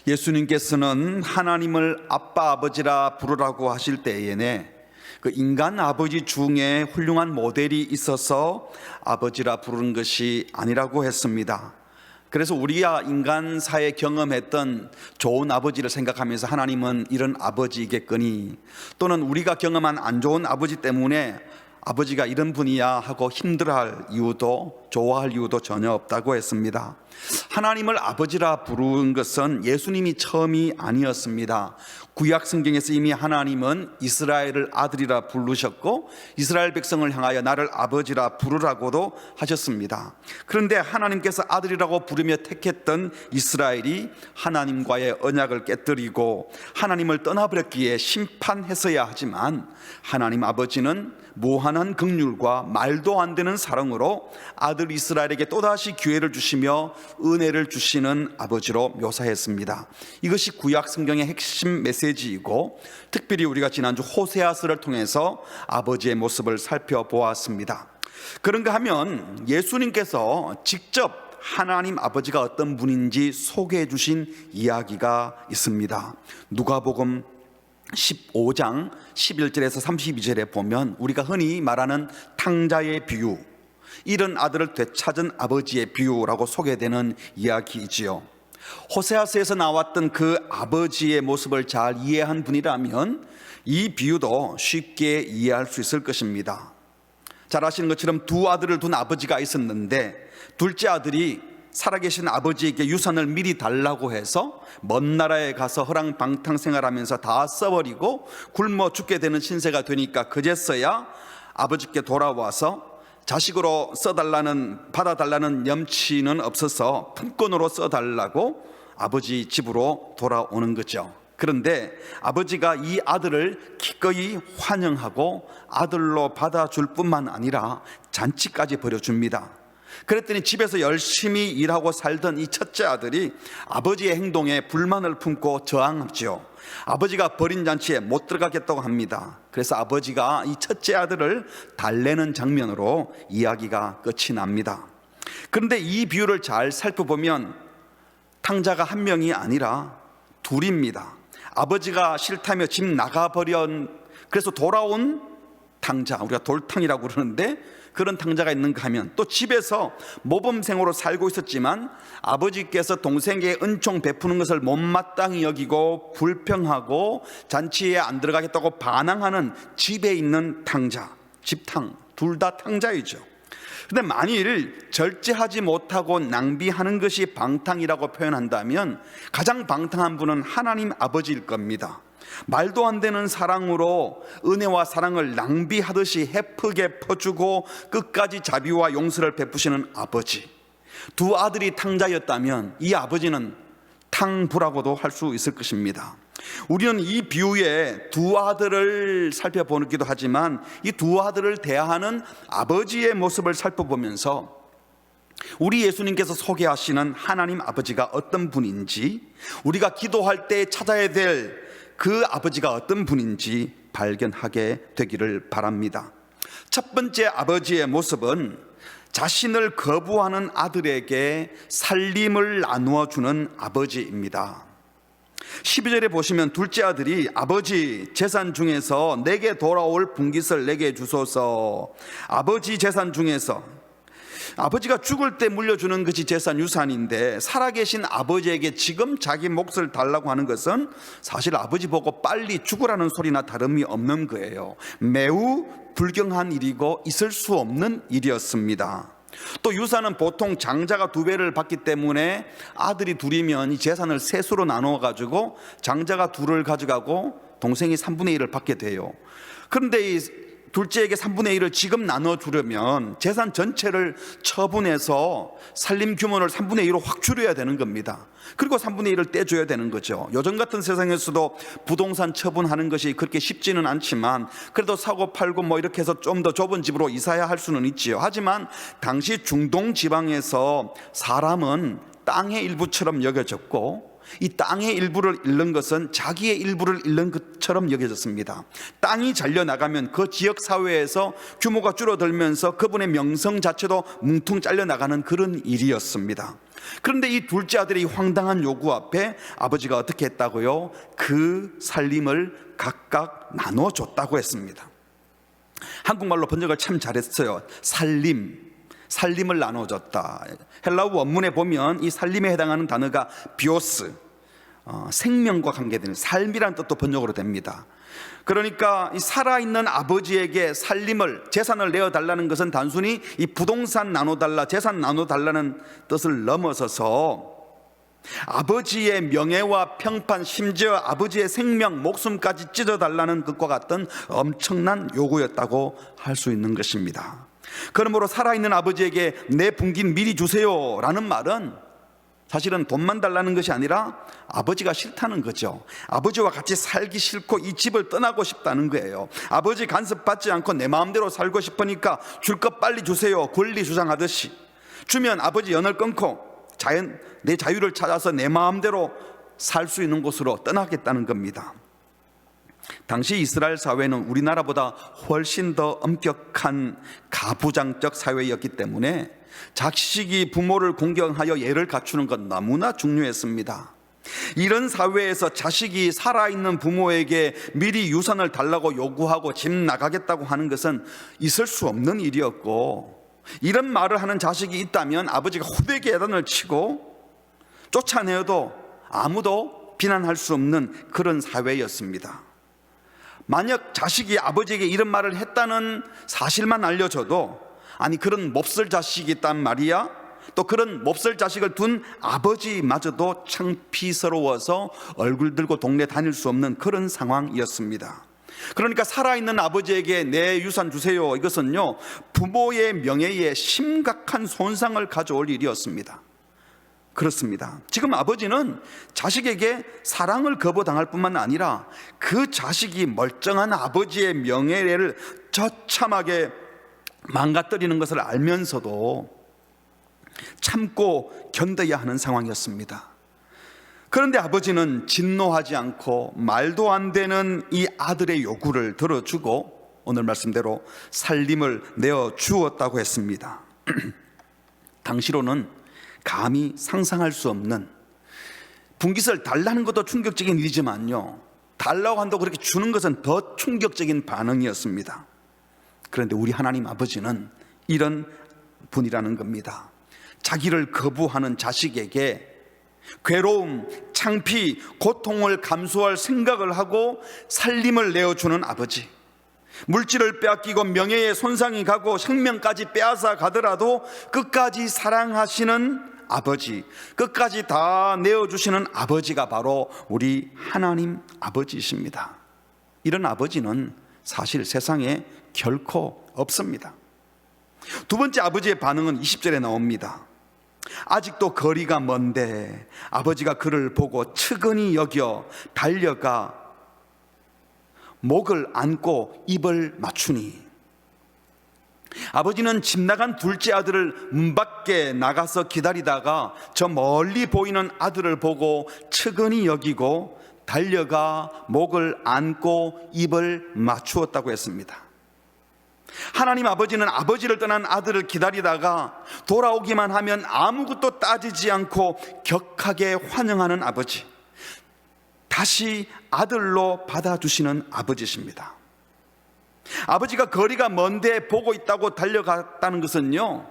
예수님께서는 하나님을 아빠 아버지라 부르라고 하실 때에는 그 인간 아버지 중에 훌륭한 모델이 있어서 아버지라 부르는 것이 아니라고 했습니다. 그래서 우리가 인간사에 경험했던 좋은 아버지를 생각하면서 하나님은 이런 아버지이겠거니, 또는 우리가 경험한 안 좋은 아버지 때문에 아버지가 이런 분이야 하고 힘들어할 이유도, 좋아할 이유도 전혀 없다고 했습니다. 하나님을 아버지라 부르는 것은 예수님이 처음이 아니었습니다. 구약 성경에서 이미 하나님은 이스라엘을 아들이라 부르셨고 이스라엘 백성을 향하여 나를 아버지라 부르라고도 하셨습니다. 그런데 하나님께서 아들이라고 부르며 택했던 이스라엘이 하나님과의 언약을 깨뜨리고 하나님을 떠나버렸기에 심판했어야 하지만, 하나님 아버지는 무한한 긍휼과 말도 안 되는 사랑으로 아들 이스라엘에게 또다시 기회를 주시며 은혜를 주시는 아버지로 묘사했습니다. 이것이 구약 성경의 핵심 메시지이고, 특별히 우리가 지난주 호세아서를 통해서 아버지의 모습을 살펴보았습니다. 그런가 하면 예수님께서 직접 하나님 아버지가 어떤 분인지 소개해 주신 이야기가 있습니다. 누가복음 15장 11절에서 32절에 보면 우리가 흔히 말하는 탕자의 비유, 이런 아들을 되찾은 아버지의 비유라고 소개되는 이야기이지요. 호세아서에서 나왔던 그 아버지의 모습을 잘 이해한 분이라면 이 비유도 쉽게 이해할 수 있을 것입니다. 잘 아시는 것처럼 두 아들을 둔 아버지가 있었는데, 둘째 아들이 살아계신 아버지에게 유산을 미리 달라고 해서 먼 나라에 가서 허랑방탕 생활하면서 다 써버리고 굶어 죽게 되는 신세가 되니까 그제서야 아버지께 돌아와서 자식으로 받아달라는 염치는 없어서 품권으로 써달라고 아버지 집으로 돌아오는 거죠. 그런데 아버지가 이 아들을 기꺼이 환영하고 아들로 받아줄 뿐만 아니라 잔치까지 벌여줍니다. 그랬더니 집에서 열심히 일하고 살던 이 첫째 아들이 아버지의 행동에 불만을 품고 저항하죠. 아버지가 벌인 잔치에 못 들어가겠다고 합니다. 그래서 아버지가 이 첫째 아들을 달래는 장면으로 이야기가 끝이 납니다. 그런데 이 비유를 잘 살펴보면 탕자가 한 명이 아니라 둘입니다. 아버지가 싫다며 집 나가버린, 그래서 돌아온 탕자, 우리가 돌탕이라고 그러는데 그런 탕자가 있는가 하면, 또 집에서 모범생으로 살고 있었지만 아버지께서 동생에게 은총 베푸는 것을 못마땅히 여기고 불평하고 잔치에 안 들어가겠다고 반항하는 집에 있는 탕자, 집탕, 둘 다 탕자이죠. 근데 만일 절제하지 못하고 낭비하는 것이 방탕이라고 표현한다면 가장 방탕한 분은 하나님 아버지일 겁니다. 말도 안 되는 사랑으로 은혜와 사랑을 낭비하듯이 헤프게 퍼주고 끝까지 자비와 용서를 베푸시는 아버지. 두 아들이 탕자였다면 이 아버지는 탕부라고도 할 수 있을 것입니다. 우리는 이 비유의 두 아들을 살펴보기도 하지만 이 두 아들을 대하는 아버지의 모습을 살펴보면서 우리 예수님께서 소개하시는 하나님 아버지가 어떤 분인지, 우리가 기도할 때 찾아야 될 그 아버지가 어떤 분인지 발견하게 되기를 바랍니다. 첫 번째 아버지의 모습은 자신을 거부하는 아들에게 살림을 나누어 주는 아버지입니다. 12절에 보시면 둘째 아들이 아버지 재산 중에서 내게 돌아올 분깃을 내게 주소서. 아버지 재산 중에서, 아버지가 죽을 때 물려주는 것이 재산 유산인데 살아계신 아버지에게 지금 자기 몫을 달라고 하는 것은 사실 아버지 보고 빨리 죽으라는 소리나 다름이 없는 거예요. 매우 불경한 일이고 있을 수 없는 일이었습니다. 또 유산은 보통 장자가 2배를 받기 때문에 아들이 둘이면 이 재산을 셋으로 나누어 가지고 장자가 2를 가져가고 동생이 3분의 1을 받게 돼요. 그런데 이 둘째에게 3분의 1을 지금 나눠주려면 재산 전체를 처분해서 살림 규모를 3분의 2로 확 줄여야 되는 겁니다. 그리고 3분의 1을 떼줘야 되는 거죠. 요즘 같은 세상에서도 부동산 처분하는 것이 그렇게 쉽지는 않지만 그래도 사고 팔고 뭐 이렇게 해서 좀 더 좁은 집으로 이사야 할 수는 있지요. 하지만 당시 중동 지방에서 사람은 땅의 일부처럼 여겨졌고 이 땅의 일부를 잃는 것은 자기의 일부를 잃는 것처럼 여겨졌습니다. 땅이 잘려나가면 그 지역 사회에서 규모가 줄어들면서 그분의 명성 자체도 뭉퉁 잘려나가는 그런 일이었습니다. 그런데 이 둘째 아들의 이 황당한 요구 앞에 아버지가 어떻게 했다고요? 그 살림을 각각 나눠줬다고 했습니다. 한국말로 번역을 참 잘했어요. 살림을 나눠줬다. 헬라어 원문에 보면 이 살림에 해당하는 단어가 비오스, 생명과 관계되는 삶이라는 뜻도 번역으로 됩니다. 그러니까 이 살아있는 아버지에게 살림을, 재산을 내어달라는 것은 단순히 이 부동산 나눠달라, 재산 나눠달라는 뜻을 넘어서서 아버지의 명예와 평판, 심지어 아버지의 생명, 목숨까지 찢어달라는 것과 같은 엄청난 요구였다고 할 수 있는 것입니다. 그러므로 살아있는 아버지에게 내 분긴 미리 주세요 라는 말은 사실은 돈만 달라는 것이 아니라 아버지가 싫다는 거죠. 아버지와 같이 살기 싫고 이 집을 떠나고 싶다는 거예요. 아버지 간섭 받지 않고 내 마음대로 살고 싶으니까 줄 것 빨리 주세요. 권리 주장하듯이 주면 아버지 연을 끊고 내 자유를 찾아서 내 마음대로 살 수 있는 곳으로 떠나겠다는 겁니다. 당시 이스라엘 사회는 우리나라보다 훨씬 더 엄격한 가부장적 사회였기 때문에 자식이 부모를 공경하여 예를 갖추는 건 너무나 중요했습니다. 이런 사회에서 자식이 살아있는 부모에게 미리 유산을 달라고 요구하고 집 나가겠다고 하는 것은 있을 수 없는 일이었고, 이런 말을 하는 자식이 있다면 아버지가 호되게 야단을 치고 쫓아내어도 아무도 비난할 수 없는 그런 사회였습니다. 만약 자식이 아버지에게 이런 말을 했다는 사실만 알려줘도, 아니 그런 몹쓸 자식이 있단 말이야, 또 그런 몹쓸 자식을 둔 아버지마저도 창피스러워서 얼굴 들고 동네 다닐 수 없는 그런 상황이었습니다. 그러니까 살아있는 아버지에게 내 유산 주세요, 이것은요 부모의 명예에 심각한 손상을 가져올 일이었습니다. 그렇습니다. 지금 아버지는 자식에게 사랑을 거부당할 뿐만 아니라 그 자식이 멀쩡한 아버지의 명예를 처참하게 망가뜨리는 것을 알면서도 참고 견뎌야 하는 상황이었습니다. 그런데 아버지는 진노하지 않고 말도 안 되는 이 아들의 요구를 들어주고 오늘 말씀대로 살림을 내어 주었다고 했습니다. 당시로는 감히 상상할 수 없는, 분깃을 달라는 것도 충격적인 일이지만요 달라고 한다고 그렇게 주는 것은 더 충격적인 반응이었습니다. 그런데 우리 하나님 아버지는 이런 분이라는 겁니다. 자기를 거부하는 자식에게 괴로움, 창피, 고통을 감수할 생각을 하고 살림을 내어주는 아버지, 물질을 빼앗기고 명예에 손상이 가고 생명까지 빼앗아 가더라도 끝까지 사랑하시는 아버지, 끝까지 다 내어주시는 아버지가 바로 우리 하나님 아버지이십니다. 이런 아버지는 사실 세상에 결코 없습니다. 두 번째 아버지의 반응은 20절에 나옵니다. 아직도 거리가 먼데 아버지가 그를 보고 측은히 여겨 달려가 목을 안고 입을 맞추니, 아버지는 집 나간 둘째 아들을 문 밖에 나가서 기다리다가 저 멀리 보이는 아들을 보고 측은히 여기고 달려가 목을 안고 입을 맞추었다고 했습니다. 하나님 아버지는 아버지를 떠난 아들을 기다리다가 돌아오기만 하면 아무것도 따지지 않고 격하게 환영하는 아버지, 다시 아들로 받아주시는 아버지십니다. 아버지가 거리가 먼데 보고 있다고 달려갔다는 것은요,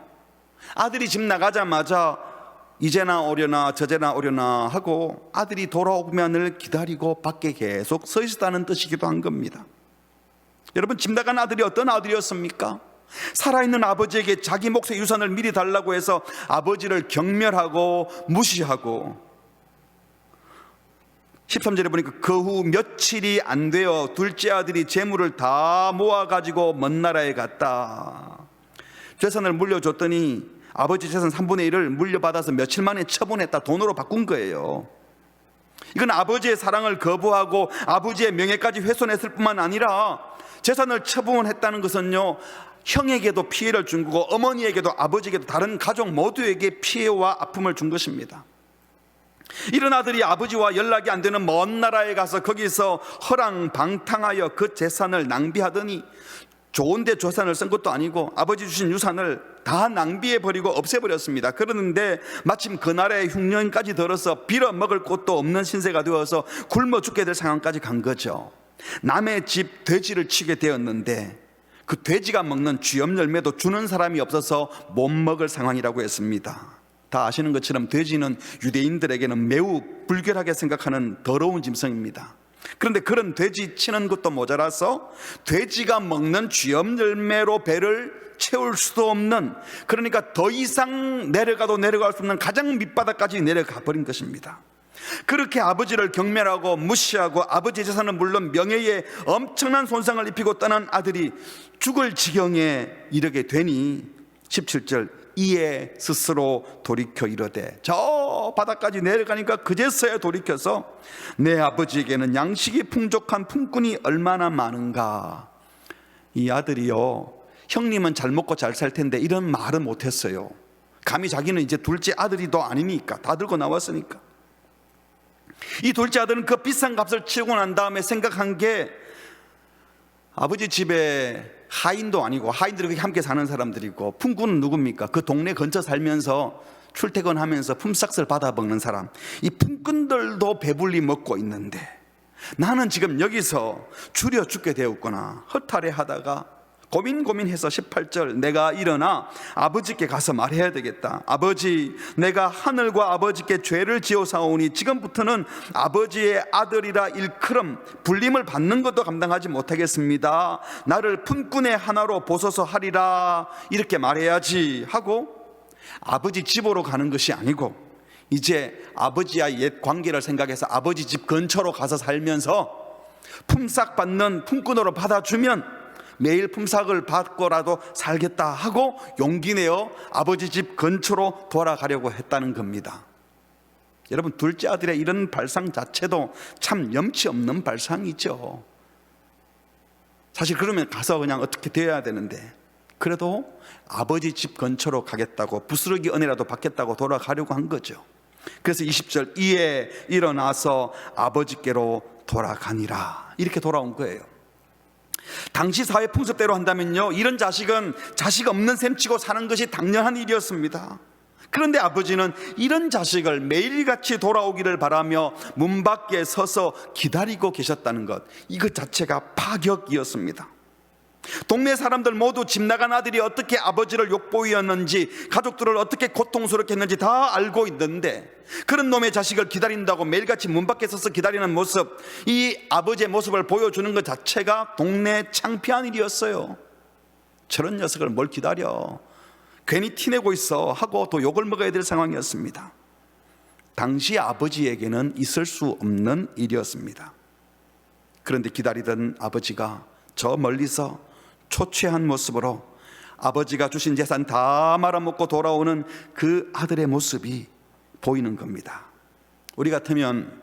아들이 집 나가자마자 이제나 오려나 저제나 오려나 하고 아들이 돌아오면을 기다리고 밖에 계속 서 있었다는 뜻이기도 한 겁니다. 여러분, 집 나간 아들이 어떤 아들이었습니까? 살아있는 아버지에게 자기 몫의 유산을 미리 달라고 해서 아버지를 경멸하고 무시하고, 13절에 보니까 그 후 며칠이 안 되어 둘째 아들이 재물을 다 모아가지고 먼 나라에 갔다. 재산을 물려줬더니 아버지 재산 3분의 1을 물려받아서 며칠 만에 처분했다. 돈으로 바꾼 거예요. 이건 아버지의 사랑을 거부하고 아버지의 명예까지 훼손했을 뿐만 아니라 재산을 처분했다는 것은요, 형에게도 피해를 준 거고 어머니에게도 아버지에게도 다른 가족 모두에게 피해와 아픔을 준 것입니다. 이런 아들이 아버지와 연락이 안 되는 먼 나라에 가서 거기서 허랑방탕하여 그 재산을 낭비하더니, 좋은데 재산을 쓴 것도 아니고 아버지 주신 유산을 다 낭비해버리고 없애버렸습니다. 그러는데 마침 그날에 흉년까지 들어서 빌어먹을 곳도 없는 신세가 되어서 굶어 죽게 될 상황까지 간 거죠. 남의 집 돼지를 치게 되었는데 그 돼지가 먹는 쥐염 열매도 주는 사람이 없어서 못 먹을 상황이라고 했습니다. 다 아시는 것처럼 돼지는 유대인들에게는 매우 불결하게 생각하는 더러운 짐승입니다. 그런데 그런 돼지 치는 것도 모자라서 돼지가 먹는 쥐염 열매로 배를 채울 수도 없는, 그러니까 더 이상 내려가도 내려갈 수 없는 가장 밑바닥까지 내려가 버린 것입니다. 그렇게 아버지를 경멸하고 무시하고 아버지의 재산은 물론 명예에 엄청난 손상을 입히고 떠난 아들이 죽을 지경에 이르게 되니 17절, 이에 스스로 돌이켜 이르되, 저 바닥까지 내려가니까 그제서야 돌이켜서 내 아버지에게는 양식이 풍족한 품꾼이 얼마나 많은가. 이 아들이요, 형님은 잘 먹고 잘 살 텐데 이런 말은 못했어요. 감히 자기는 이제 둘째 아들이도 아니니까, 다 들고 나왔으니까. 이 둘째 아들은 그 비싼 값을 치르고 난 다음에 생각한 게, 아버지 집에 하인도 아니고, 하인들이 함께 사는 사람들이고, 품꾼은 누굽니까? 그 동네 근처 살면서 출퇴근하면서 품삯을 받아 먹는 사람. 이 품꾼들도 배불리 먹고 있는데 나는 지금 여기서 줄여 죽게 되었구나. 허탈해하다가 고민해서 18절, 내가 일어나 아버지께 가서 말해야 되겠다. 아버지, 내가 하늘과 아버지께 죄를 지어사오니 지금부터는 아버지의 아들이라 일컬음 불림을 받는 것도 감당하지 못하겠습니다. 나를 품꾼의 하나로 보소서 하리라. 이렇게 말해야지 하고 아버지 집으로 가는 것이 아니고, 이제 아버지와 옛 관계를 생각해서 아버지 집 근처로 가서 살면서 품삯 받는 품꾼으로 받아주면 매일 품삯을 받고라도 살겠다 하고 용기 내어 아버지 집 근처로 돌아가려고 했다는 겁니다. 여러분, 둘째 아들의 이런 발상 자체도 참 염치 없는 발상이죠. 사실 그러면 가서 그냥 어떻게 되어야 되는데, 그래도 아버지 집 근처로 가겠다고, 부스러기 은혜라도 받겠다고 돌아가려고 한 거죠. 그래서 20절, 이에 일어나서 아버지께로 돌아가니라. 이렇게 돌아온 거예요. 당시 사회 풍습대로 한다면요, 이런 자식은 자식 없는 셈치고 사는 것이 당연한 일이었습니다. 그런데 아버지는 이런 자식을 매일같이 돌아오기를 바라며 문 밖에 서서 기다리고 계셨다는 것, 이것 자체가 파격이었습니다. 동네 사람들 모두 집 나간 아들이 어떻게 아버지를 욕보이었는지, 가족들을 어떻게 고통스럽게 했는지 다 알고 있는데, 그런 놈의 자식을 기다린다고 매일같이 문 밖에 서서 기다리는 모습, 이 아버지의 모습을 보여주는 것 자체가 동네 창피한 일이었어요. 저런 녀석을 뭘 기다려, 괜히 티내고 있어 하고 또 욕을 먹어야 될 상황이었습니다. 당시 아버지에게는 있을 수 없는 일이었습니다. 그런데 기다리던 아버지가 저 멀리서 초췌한 모습으로 아버지가 주신 재산 다 말아먹고 돌아오는 그 아들의 모습이 보이는 겁니다. 우리 같으면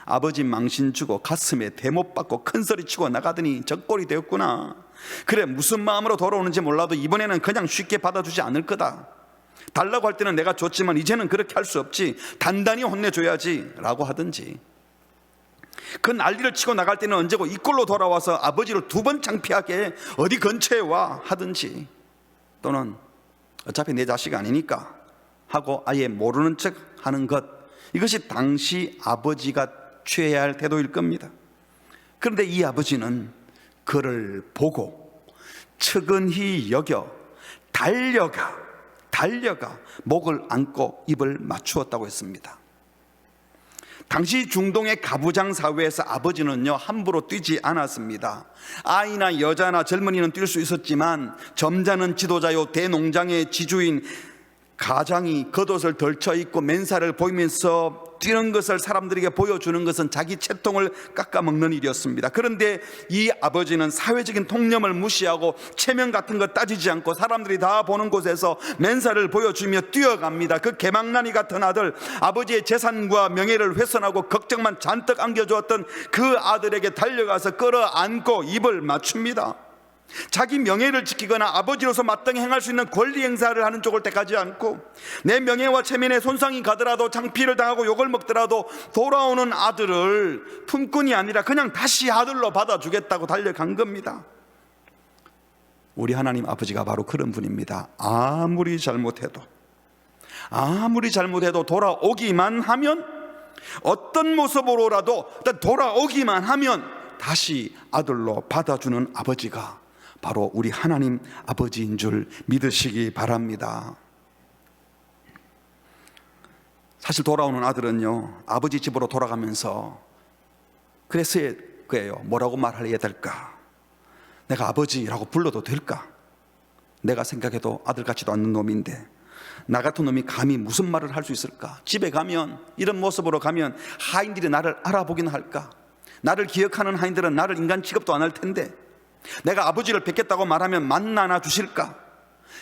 아버지 망신 주고 가슴에 대못 받고 큰 소리 치고 나가더니 저 꼴이 되었구나, 그래 무슨 마음으로 돌아오는지 몰라도 이번에는 그냥 쉽게 받아주지 않을 거다, 달라고 할 때는 내가 줬지만 이제는 그렇게 할 수 없지, 단단히 혼내줘야지 라고 하든지, 그 난리를 치고 나갈 때는 언제고 이 꼴로 돌아와서 아버지를 두 번 창피하게 어디 근처에 와 하든지, 또는 어차피 내 자식 아니니까 하고 아예 모르는 척 하는 것, 이것이 당시 아버지가 취해야 할 태도일 겁니다. 그런데 이 아버지는 그를 보고 측은히 여겨 달려가 목을 안고 입을 맞추었다고 했습니다. 당시 중동의 가부장 사회에서 아버지는요, 함부로 뛰지 않았습니다. 아이나 여자나 젊은이는 뛸 수 있었지만 점잖은 지도자요 대농장의 지주인 가장이 겉옷을 덜쳐 입고 맨살을 보이면서 뛰는 것을 사람들에게 보여주는 것은 자기 채통을 깎아먹는 일이었습니다. 그런데 이 아버지는 사회적인 통념을 무시하고 체면 같은 거 따지지 않고 사람들이 다 보는 곳에서 맨살을 보여주며 뛰어갑니다. 그 개망나니 같은 아들, 아버지의 재산과 명예를 훼손하고 걱정만 잔뜩 안겨주었던 그 아들에게 달려가서 끌어안고 입을 맞춥니다. 자기 명예를 지키거나 아버지로서 마땅히 행할 수 있는 권리 행사를 하는 쪽을 택하지 않고 내 명예와 체면에 손상이 가더라도 창피를 당하고 욕을 먹더라도 돌아오는 아들을 품꾼이 아니라 그냥 다시 아들로 받아주겠다고 달려간 겁니다. 우리 하나님 아버지가 바로 그런 분입니다. 아무리 잘못해도 돌아오기만 하면, 어떤 모습으로라도 돌아오기만 하면 다시 아들로 받아주는 아버지가 바로 우리 하나님 아버지인 줄 믿으시기 바랍니다. 사실 돌아오는 아들은요, 아버지 집으로 돌아가면서 그랬을 거예요. 뭐라고 말해야 될까? 내가 아버지라고 불러도 될까? 내가 생각해도 아들 같지도 않는 놈인데 나 같은 놈이 감히 무슨 말을 할 수 있을까? 집에 가면, 이런 모습으로 가면 하인들이 나를 알아보긴 할까? 나를 기억하는 하인들은 나를 인간 취급도 안 할 텐데 내가 아버지를 뵙겠다고 말하면 만나나 주실까?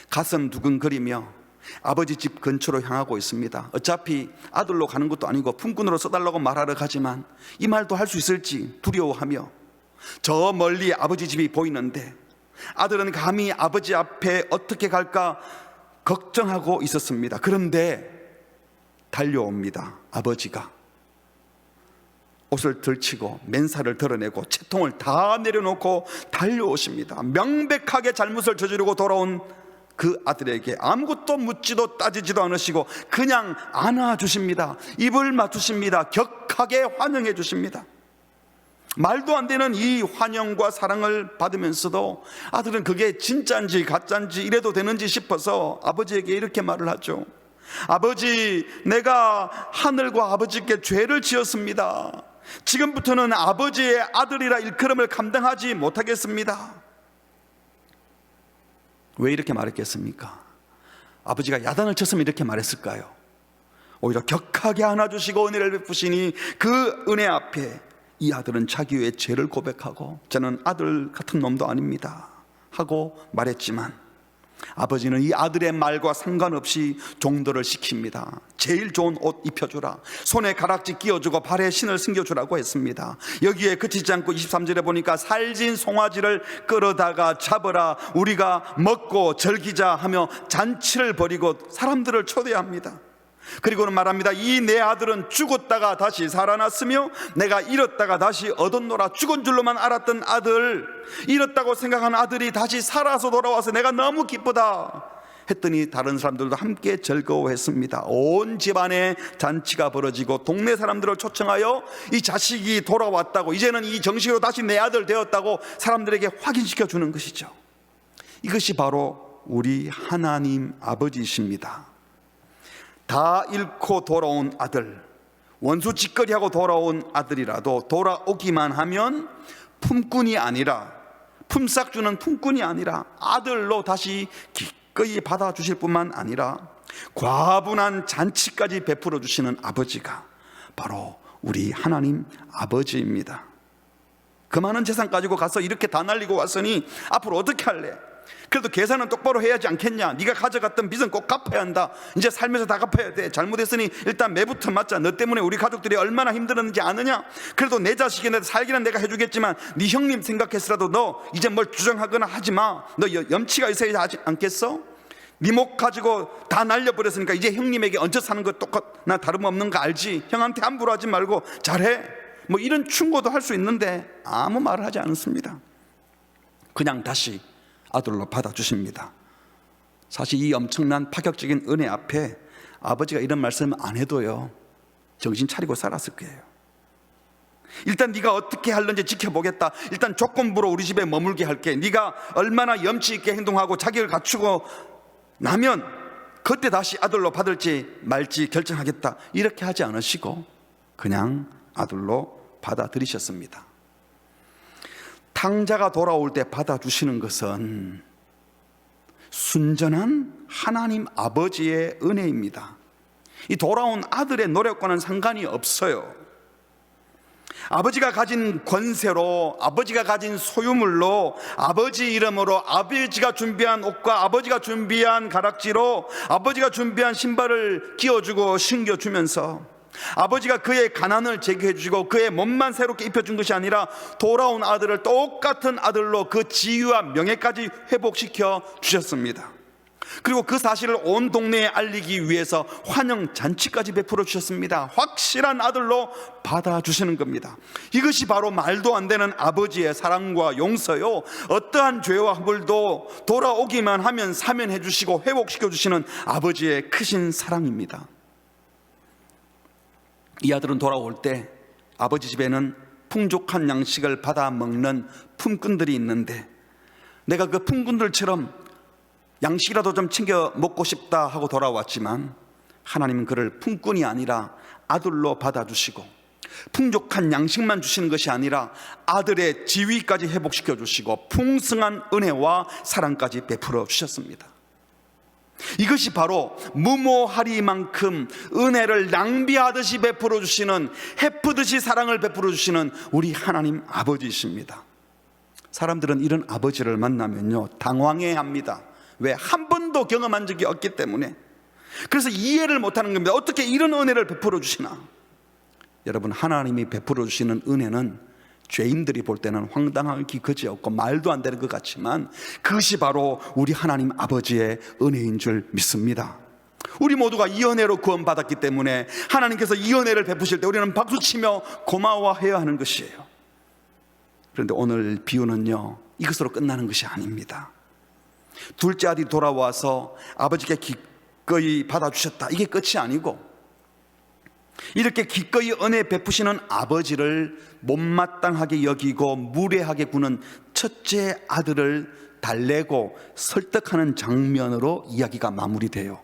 가슴 두근거리며 아버지 집 근처로 향하고 있습니다. 어차피 아들로 가는 것도 아니고 품꾼으로 써달라고 말하러 가지만 이 말도 할 수 있을지 두려워하며 저 멀리 아버지 집이 보이는데 아들은 감히 아버지 앞에 어떻게 갈까 걱정하고 있었습니다. 그런데 달려옵니다. 아버지가 옷을 들치고 맨살을 드러내고 채통을 다 내려놓고 달려오십니다. 명백하게 잘못을 저지르고 돌아온 그 아들에게 아무것도 묻지도 따지지도 않으시고 그냥 안아주십니다. 입을 맞추십니다. 격하게 환영해 주십니다. 말도 안 되는 이 환영과 사랑을 받으면서도 아들은 그게 진짜인지 가짜인지 이래도 되는지 싶어서 아버지에게 이렇게 말을 하죠. 아버지, 내가 하늘과 아버지께 죄를 지었습니다. 지금부터는 아버지의 아들이라 일컬음을 감당하지 못하겠습니다. 왜 이렇게 말했겠습니까? 아버지가 야단을 쳤으면 이렇게 말했을까요? 오히려 격하게 안아주시고 은혜를 베푸시니 그 은혜 앞에 이 아들은 자기의 죄를 고백하고 저는 아들 같은 놈도 아닙니다 하고 말했지만 아버지는 이 아들의 말과 상관없이 종도를 시킵니다. 제일 좋은 옷 입혀주라, 손에 가락지 끼워주고 발에 신을 신겨주라고 했습니다. 여기에 그치지 않고 23절에 보니까 살진 송아지를 끌어다가 잡으라, 우리가 먹고 즐기자 하며 잔치를 벌이고 사람들을 초대합니다. 그리고는 말합니다. 이 내 아들은 죽었다가 다시 살아났으며 내가 잃었다가 다시 얻었노라. 죽은 줄로만 알았던 아들, 잃었다고 생각한 아들이 다시 살아서 돌아와서 내가 너무 기쁘다 했더니 다른 사람들도 함께 즐거워했습니다. 온 집안에 잔치가 벌어지고 동네 사람들을 초청하여 이 자식이 돌아왔다고, 이제는 이 정식으로 다시 내 아들 되었다고 사람들에게 확인시켜 주는 것이죠. 이것이 바로 우리 하나님 아버지이십니다. 다 잃고 돌아온 아들, 원수 짓거리하고 돌아온 아들이라도 돌아오기만 하면 품꾼이 아니라, 품삯 주는 품꾼이 아니라 아들로 다시 기꺼이 받아주실 뿐만 아니라 과분한 잔치까지 베풀어 주시는 아버지가 바로 우리 하나님 아버지입니다. 그 많은 재산 가지고 가서 이렇게 다 날리고 왔으니 앞으로 어떻게 할래? 그래도 계산은 똑바로 해야지 않겠냐? 네가 가져갔던 빚은 꼭 갚아야 한다. 이제 살면서 다 갚아야 돼. 잘못했으니 일단 매부터 맞자. 너 때문에 우리 가족들이 얼마나 힘들었는지 아느냐? 그래도 내 자식인데 살기는 내가 해주겠지만 네 형님 생각했으라도 너 이제 뭘 주장하거나 하지 마. 너 염치가 있어야 하지 않겠어? 네 목 가지고 다 날려버렸으니까 이제 형님에게 얹혀 사는 거 똑같나 다름없는 거 알지? 형한테 함부로 하지 말고 잘해. 뭐 이런 충고도 할 수 있는데 아무 말을 하지 않습니다. 그냥 다시 아들로 받아주십니다. 사실 이 엄청난 파격적인 은혜 앞에 아버지가 이런 말씀 안 해도요 정신 차리고 살았을 거예요. 일단 네가 어떻게 할는지 지켜보겠다. 일단 조건부로 우리 집에 머물게 할게. 네가 얼마나 염치 있게 행동하고 자격을 갖추고 나면 그때 다시 아들로 받을지 말지 결정하겠다. 이렇게 하지 않으시고 그냥 아들로 받아들이셨습니다. 탕자가 돌아올 때 받아주시는 것은 순전한 하나님 아버지의 은혜입니다. 이 돌아온 아들의 노력과는 상관이 없어요. 아버지가 가진 권세로, 아버지가 가진 소유물로, 아버지 이름으로 아버지가 준비한 옷과 아버지가 준비한 가락지로 아버지가 준비한 신발을 끼워주고 신겨주면서 아버지가 그의 가난을 제거해 주시고 그의 몸만 새롭게 입혀준 것이 아니라 돌아온 아들을 똑같은 아들로 그 지위와 명예까지 회복시켜 주셨습니다. 그리고 그 사실을 온 동네에 알리기 위해서 환영 잔치까지 베풀어 주셨습니다. 확실한 아들로 받아주시는 겁니다. 이것이 바로 말도 안 되는 아버지의 사랑과 용서요, 어떠한 죄와 허물도 돌아오기만 하면 사면해 주시고 회복시켜 주시는 아버지의 크신 사랑입니다. 이 아들은 돌아올 때 아버지 집에는 풍족한 양식을 받아 먹는 품꾼들이 있는데, 내가 그 품꾼들처럼 양식이라도 좀 챙겨 먹고 싶다 하고 돌아왔지만, 하나님은 그를 품꾼이 아니라 아들로 받아주시고 풍족한 양식만 주시는 것이 아니라 아들의 지위까지 회복시켜 주시고 풍성한 은혜와 사랑까지 베풀어 주셨습니다. 이것이 바로 무모하리만큼 은혜를 낭비하듯이 베풀어 주시는, 해프듯이 사랑을 베풀어 주시는 우리 하나님 아버지이십니다. 사람들은 이런 아버지를 만나면요, 당황해 합니다. 왜? 한 번도 경험한 적이 없기 때문에. 그래서 이해를 못하는 겁니다. 어떻게 이런 은혜를 베풀어 주시나? 여러분, 하나님이 베풀어 주시는 은혜는 죄인들이 볼 때는 황당하기 그지없고 말도 안 되는 것 같지만, 그것이 바로 우리 하나님 아버지의 은혜인 줄 믿습니다. 우리 모두가 이 은혜로 구원받았기 때문에 하나님께서 이 은혜를 베푸실 때 우리는 박수치며 고마워해야 하는 것이에요. 그런데 오늘 비유는요, 이것으로 끝나는 것이 아닙니다. 둘째 아들이 돌아와서 아버지께 기꺼이 받아주셨다, 이게 끝이 아니고, 이렇게 기꺼이 은혜 베푸시는 아버지를 못마땅하게 여기고 무례하게 구는 첫째 아들을 달래고 설득하는 장면으로 이야기가 마무리돼요.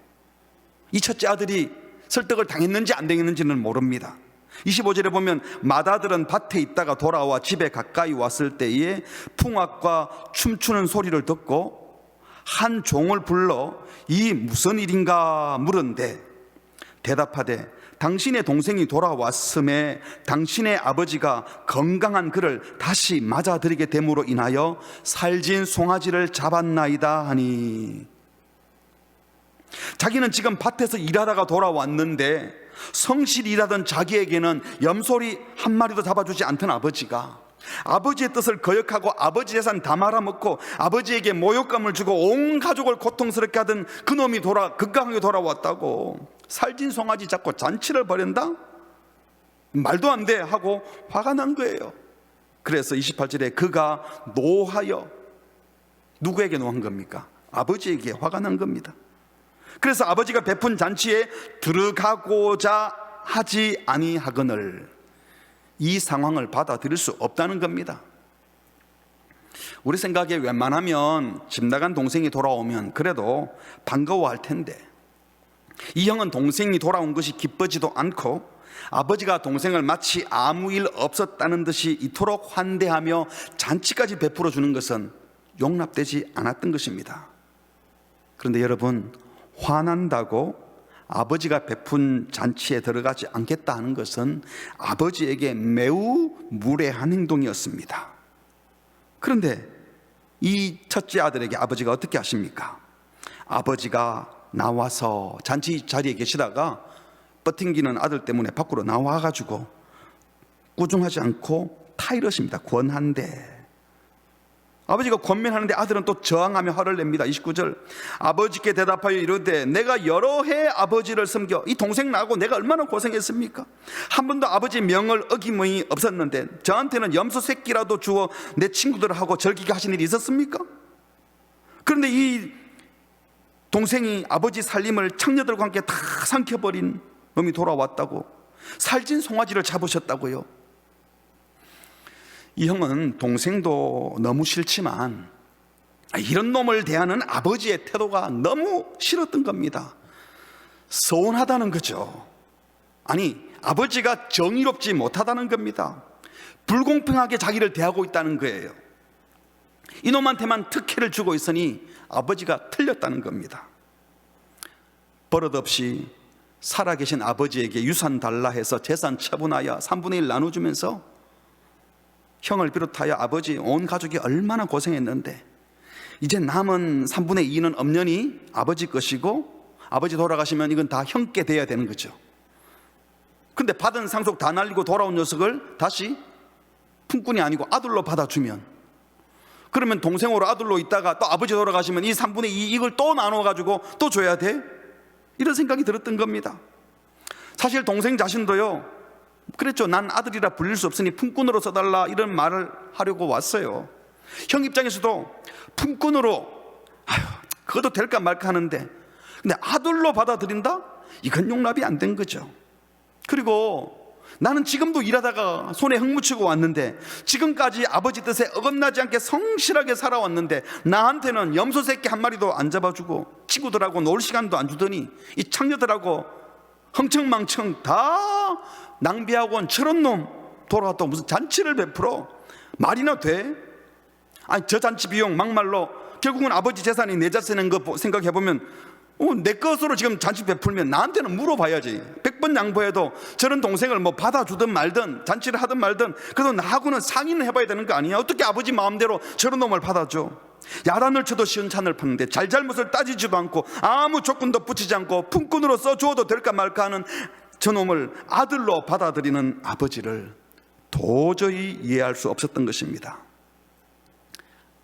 이 첫째 아들이 설득을 당했는지 안 당했는지는 모릅니다. 25절에 보면 맏아들은 밭에 있다가 돌아와 집에 가까이 왔을 때에 풍악과 춤추는 소리를 듣고 한 종을 불러 이 무슨 일인가 물은데, 대답하되 당신의 동생이 돌아왔음에 당신의 아버지가 건강한 그를 다시 맞아들이게 됨으로 인하여 살진 송아지를 잡았나이다 하니, 자기는 지금 밭에서 일하다가 돌아왔는데 성실히 일하던 자기에게는 염소리 한 마리도 잡아주지 않던 아버지가 아버지의 뜻을 거역하고 아버지 재산 다 말아먹고 아버지에게 모욕감을 주고 온 가족을 고통스럽게 하던 그놈이 극강하게 돌아왔다고 살진 송아지 잡고 잔치를 벌인다? 말도 안 돼 하고 화가 난 거예요. 그래서 28절에 그가 노하여, 누구에게 노한 겁니까? 아버지에게 화가 난 겁니다. 그래서 아버지가 베푼 잔치에 들어가고자 하지 아니하거늘, 이 상황을 받아들일 수 없다는 겁니다. 우리 생각에 웬만하면 집 나간 동생이 돌아오면 그래도 반가워할 텐데, 이 형은 동생이 돌아온 것이 기쁘지도 않고 아버지가 동생을 마치 아무 일 없었다는 듯이 이토록 환대하며 잔치까지 베풀어 주는 것은 용납되지 않았던 것입니다. 그런데 여러분, 화난다고 아버지가 베푼 잔치에 들어가지 않겠다 하는 것은 아버지에게 매우 무례한 행동이었습니다. 그런데 이 첫째 아들에게 아버지가 어떻게 하십니까? 아버지가 나와서 잔치 자리에 계시다가 버팅기는 아들 때문에 밖으로 나와가지고 꾸중하지 않고 타이르십니다. 권한대. 아버지가 권면하는데 아들은 또 저항하며 화를 냅니다. 29절, 아버지께 대답하여 이르되 내가 여러 해 아버지를 섬겨 이 동생 나고 내가 얼마나 고생했습니까? 한 번도 아버지 명을 어김이 없었는데 저한테는 염소 새끼라도 주어 내 친구들하고 즐기게 하신 일이 있었습니까? 그런데 이 동생이 아버지 살림을 창녀들과 함께 다 삼켜버린 놈이 돌아왔다고, 살진 송아지를 잡으셨다고요. 이 형은 동생도 너무 싫지만 이런 놈을 대하는 아버지의 태도가 너무 싫었던 겁니다. 서운하다는 거죠. 아니, 아버지가 정의롭지 못하다는 겁니다. 불공평하게 자기를 대하고 있다는 거예요. 이놈한테만 특혜를 주고 있으니 아버지가 틀렸다는 겁니다. 버릇없이 살아계신 아버지에게 유산 달라 해서 재산 처분하여 3분의 1 나눠주면서 형을 비롯하여 아버지 온 가족이 얼마나 고생했는데 이제 남은 3분의 2는 엄연히 아버지 것이고 아버지 돌아가시면 이건 다 형께 돼야 되는 거죠. 근데 받은 상속 다 날리고 돌아온 녀석을 다시 품꾼이 아니고 아들로 받아주면, 그러면 동생으로 아들로 있다가 또 아버지 돌아가시면 이 3분의 2 이익을 또 나눠가지고 또 줘야 돼? 이런 생각이 들었던 겁니다. 사실 동생 자신도요, 그랬죠. 난 아들이라 불릴 수 없으니 품꾼으로 써달라, 이런 말을 하려고 왔어요. 형 입장에서도 품꾼으로, 그것도 될까 말까 하는데, 근데 아들로 받아들인다? 이건 용납이 안 된 거죠. 그리고 나는 지금도 일하다가 손에 흙 묻히고 왔는데, 지금까지 아버지 뜻에 어긋나지 않게 성실하게 살아왔는데, 나한테는 염소 새끼 한 마리도 안 잡아주고 친구들하고 놀 시간도 안 주더니 이 창녀들하고 흥청망청 다 낭비하고 온 저런 놈 돌아왔다 무슨 잔치를 베풀어? 말이나 돼? 아니, 저 잔치 비용 막말로 결국은 아버지 재산이 내 자세는 거 생각해보면 내 것으로 지금 잔치 베풀면 나한테는 물어봐야지. 100번 양보해도 저런 동생을 뭐 받아주든 말든 잔치를 하든 말든 그래도 나하고는 상의는 해봐야 되는 거 아니야? 어떻게 아버지 마음대로 저런 놈을 받아줘? 야단을 쳐도 시원찮을 판인데 잘잘못을 따지지도 않고 아무 조건도 붙이지 않고 품꾼으로 써주어도 될까 말까 하는 저놈을 아들로 받아들이는 아버지를 도저히 이해할 수 없었던 것입니다.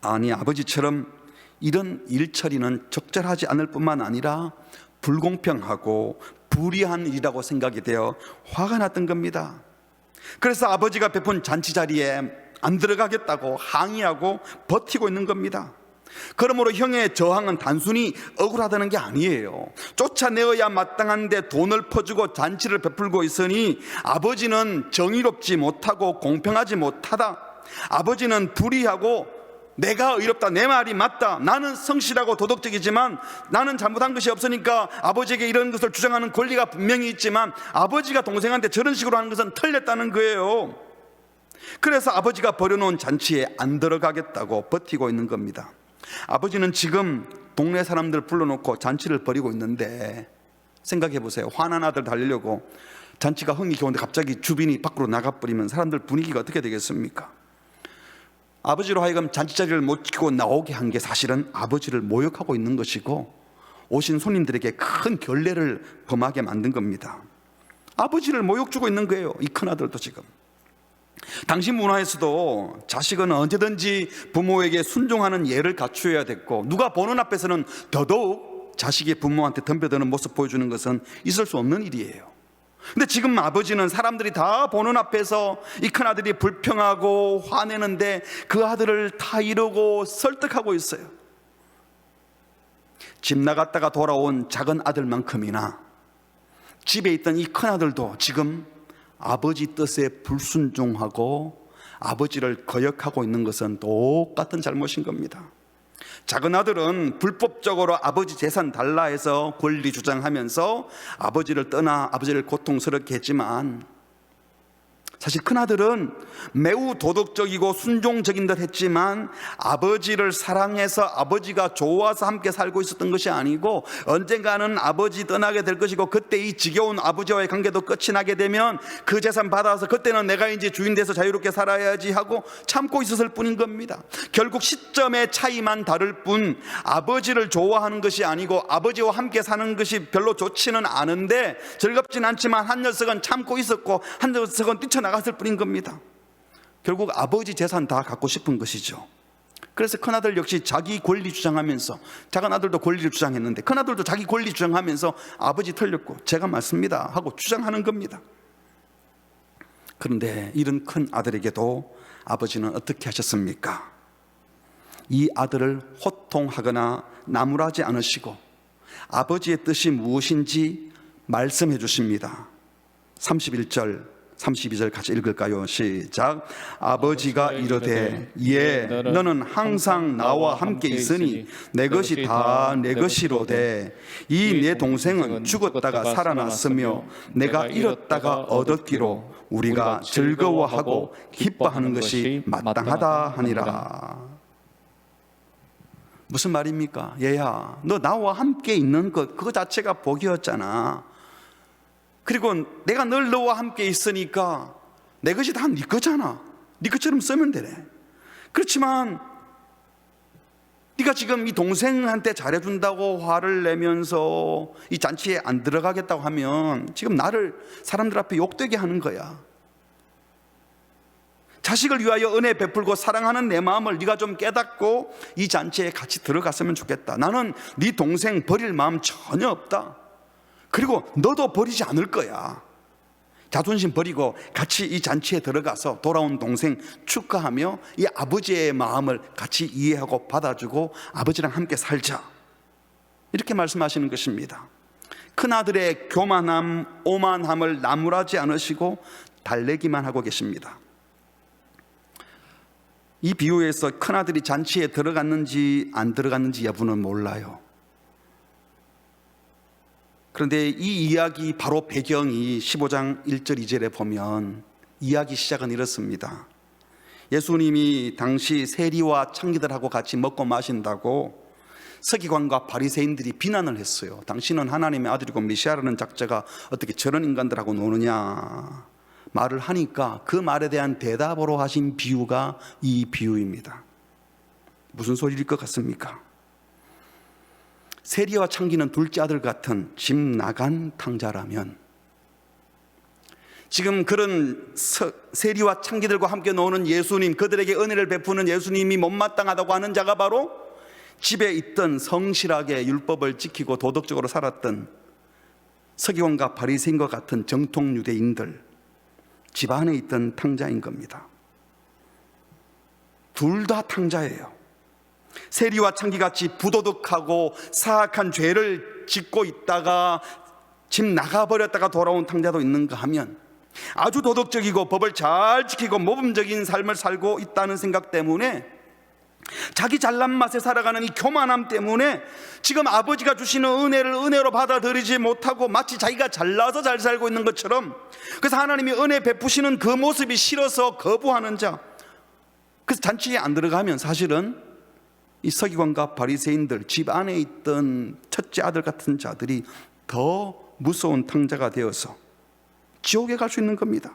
아니, 아버지처럼 이런 일처리는 적절하지 않을 뿐만 아니라 불공평하고 불의한 일이라고 생각이 되어 화가 났던 겁니다. 그래서 아버지가 베푼 잔치 자리에 안 들어가겠다고 항의하고 버티고 있는 겁니다. 그러므로 형의 저항은 단순히 억울하다는 게 아니에요. 쫓아내어야 마땅한데 돈을 퍼주고 잔치를 베풀고 있으니 아버지는 정의롭지 못하고 공평하지 못하다, 아버지는 불의하고 내가 의롭다, 내 말이 맞다, 나는 성실하고 도덕적이지만 나는 잘못한 것이 없으니까 아버지에게 이런 것을 주장하는 권리가 분명히 있지만 아버지가 동생한테 저런 식으로 하는 것은 틀렸다는 거예요. 그래서 아버지가 벌여놓은 잔치에 안 들어가겠다고 버티고 있는 겁니다. 아버지는 지금 동네 사람들 불러놓고 잔치를 벌이고 있는데, 생각해 보세요. 화난 아들 달리려고 잔치가 흥이 겨운데 갑자기 주빈이 밖으로 나가버리면 사람들 분위기가 어떻게 되겠습니까? 아버지로 하여금 잔치 자리를 못 지키고 나오게 한 게 사실은 아버지를 모욕하고 있는 것이고 오신 손님들에게 큰 결례를 범하게 만든 겁니다. 아버지를 모욕 주고 있는 거예요, 이 큰아들도. 지금 당시 문화에서도 자식은 언제든지 부모에게 순종하는 예를 갖추어야 됐고, 누가 보는 앞에서는 더더욱 자식이 부모한테 덤벼드는 모습 보여주는 것은 있을 수 없는 일이에요. 근데 지금 아버지는 사람들이 다 보는 앞에서 이 큰아들이 불평하고 화내는데 그 아들을 다 이러고 설득하고 있어요. 집 나갔다가 돌아온 작은 아들만큼이나 집에 있던 이 큰아들도 지금 아버지 뜻에 불순종하고 아버지를 거역하고 있는 것은 똑같은 잘못인 겁니다. 작은 아들은 불법적으로 아버지 재산 달라 해서 권리 주장하면서 아버지를 떠나 아버지를 고통스럽게 했지만, 사실 큰아들은 매우 도덕적이고 순종적인 듯 했지만 아버지를 사랑해서 아버지가 좋아서 함께 살고 있었던 것이 아니고, 언젠가는 아버지 떠나게 될 것이고 그때 이 지겨운 아버지와의 관계도 끝이 나게 되면 그 재산 받아서 그때는 내가 이제 주인 돼서 자유롭게 살아야지 하고 참고 있었을 뿐인 겁니다. 결국 시점의 차이만 다를 뿐 아버지를 좋아하는 것이 아니고 아버지와 함께 사는 것이 별로 좋지는 않은데 즐겁진 않지만 한 녀석은 참고 있었고 한 녀석은 뛰쳐나갔을 뿐인 겁니다. 결국 아버지 재산 다 갖고 싶은 것이죠. 그래서 큰아들 역시 자기 권리 주장하면서, 작은 아들도 권리를 주장했는데 큰아들도 자기 권리 주장하면서 아버지 틀렸고 제가 맞습니다 하고 주장하는 겁니다. 그런데 이런 큰 아들에게도 아버지는 어떻게 하셨습니까? 이 아들을 호통하거나 나무라지 않으시고 아버지의 뜻이 무엇인지 말씀해 주십니다. 31절 32절 같이 읽을까요? 시작. 아버지가 이르되 예 너는 항상 나와 함께 있으니 내 것이 다 내 것이로되 이 내 동생은 죽었다가 살아났으며 내가 잃었다가 얻었기로 우리가 즐거워하고 기뻐하는 것이 마땅하다 하니라. 무슨 말입니까? 얘야, 너 나와 함께 있는 것 그거 자체가 복이었잖아. 그리고 내가 늘 너와 함께 있으니까 내 것이 다 네 거잖아. 네 것처럼 쓰면 되네. 그렇지만 네가 지금 이 동생한테 잘해준다고 화를 내면서 이 잔치에 안 들어가겠다고 하면 지금 나를 사람들 앞에 욕되게 하는 거야. 자식을 위하여 은혜 베풀고 사랑하는 내 마음을 네가 좀 깨닫고 이 잔치에 같이 들어갔으면 좋겠다. 나는 네 동생 버릴 마음 전혀 없다. 그리고 너도 버리지 않을 거야. 자존심 버리고 같이 이 잔치에 들어가서 돌아온 동생 축하하며 이 아버지의 마음을 같이 이해하고 받아주고 아버지랑 함께 살자, 이렇게 말씀하시는 것입니다. 큰아들의 교만함, 오만함을 나무라지 않으시고 달래기만 하고 계십니다. 이 비유에서 큰아들이 잔치에 들어갔는지 안 들어갔는지 여부는 몰라요. 그런데 이 이야기 바로 배경이 15장 1절 2절에 보면 이야기 시작은 이렇습니다. 예수님이 당시 세리와 창기들하고 같이 먹고 마신다고 서기관과 바리새인들이 비난을 했어요. 당신은 하나님의 아들이고 메시아라는 작자가 어떻게 저런 인간들하고 노느냐 말을 하니까 그 말에 대한 대답으로 하신 비유가 이 비유입니다. 무슨 소리일 것 같습니까? 세리와 창기는 둘째 아들 같은 집 나간 탕자라면, 지금 그런 세리와 창기들과 함께 노는 예수님, 그들에게 은혜를 베푸는 예수님이 못마땅하다고 하는 자가 바로 집에 있던 성실하게 율법을 지키고 도덕적으로 살았던 서기관과 바리새인과 같은 정통 유대인들, 집 안에 있던 탕자인 겁니다. 둘 다 탕자예요. 세리와 창기같이 부도덕하고 사악한 죄를 짓고 있다가 집 나가버렸다가 돌아온 탕자도 있는가 하면, 아주 도덕적이고 법을 잘 지키고 모범적인 삶을 살고 있다는 생각 때문에, 자기 잘난 맛에 살아가는 이 교만함 때문에 지금 아버지가 주시는 은혜를 은혜로 받아들이지 못하고 마치 자기가 잘나서 잘 살고 있는 것처럼, 그래서 하나님이 은혜 베푸시는 그 모습이 싫어서 거부하는 자, 그래서 잔치에 안 들어가면 사실은 이 서기관과 바리새인들, 집 안에 있던 첫째 아들 같은 자들이 더 무서운 탕자가 되어서 지옥에 갈 수 있는 겁니다.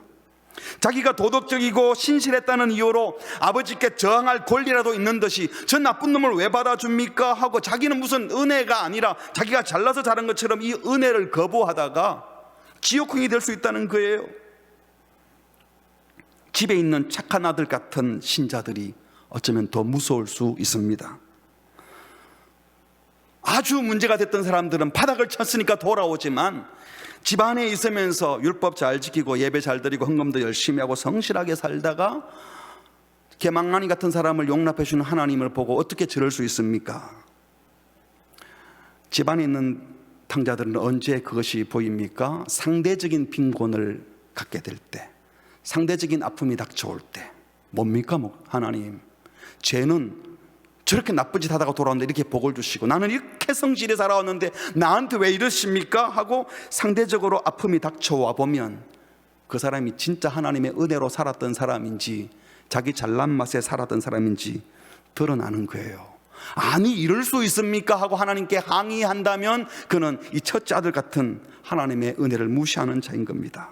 자기가 도덕적이고 신실했다는 이유로 아버지께 저항할 권리라도 있는 듯이 저 나쁜 놈을 왜 받아줍니까 하고 자기는 무슨 은혜가 아니라 자기가 잘나서 자란 것처럼 이 은혜를 거부하다가 지옥행이 될 수 있다는 거예요. 집에 있는 착한 아들 같은 신자들이 어쩌면 더 무서울 수 있습니다. 아주 문제가 됐던 사람들은 바닥을 쳤으니까 돌아오지만, 집 안에 있으면서 율법 잘 지키고 예배 잘 드리고 헌금도 열심히 하고 성실하게 살다가 개망나니 같은 사람을 용납해 주는 하나님을 보고 어떻게 저럴 수 있습니까? 집 안에 있는 탕자들은 언제 그것이 보입니까? 상대적인 빈곤을 갖게 될 때, 상대적인 아픔이 닥쳐올 때. 뭡니까? 하나님, 쟤는 저렇게 나쁜 짓 하다가 돌아오는데 이렇게 복을 주시고 나는 이렇게 성실히 살아왔는데 나한테 왜 이러십니까? 하고 상대적으로 아픔이 닥쳐와 보면 그 사람이 진짜 하나님의 은혜로 살았던 사람인지 자기 잘난 맛에 살았던 사람인지 드러나는 거예요. 아니, 이럴 수 있습니까? 하고 하나님께 항의한다면 그는 이 첫째 아들 같은 하나님의 은혜를 무시하는 자인 겁니다.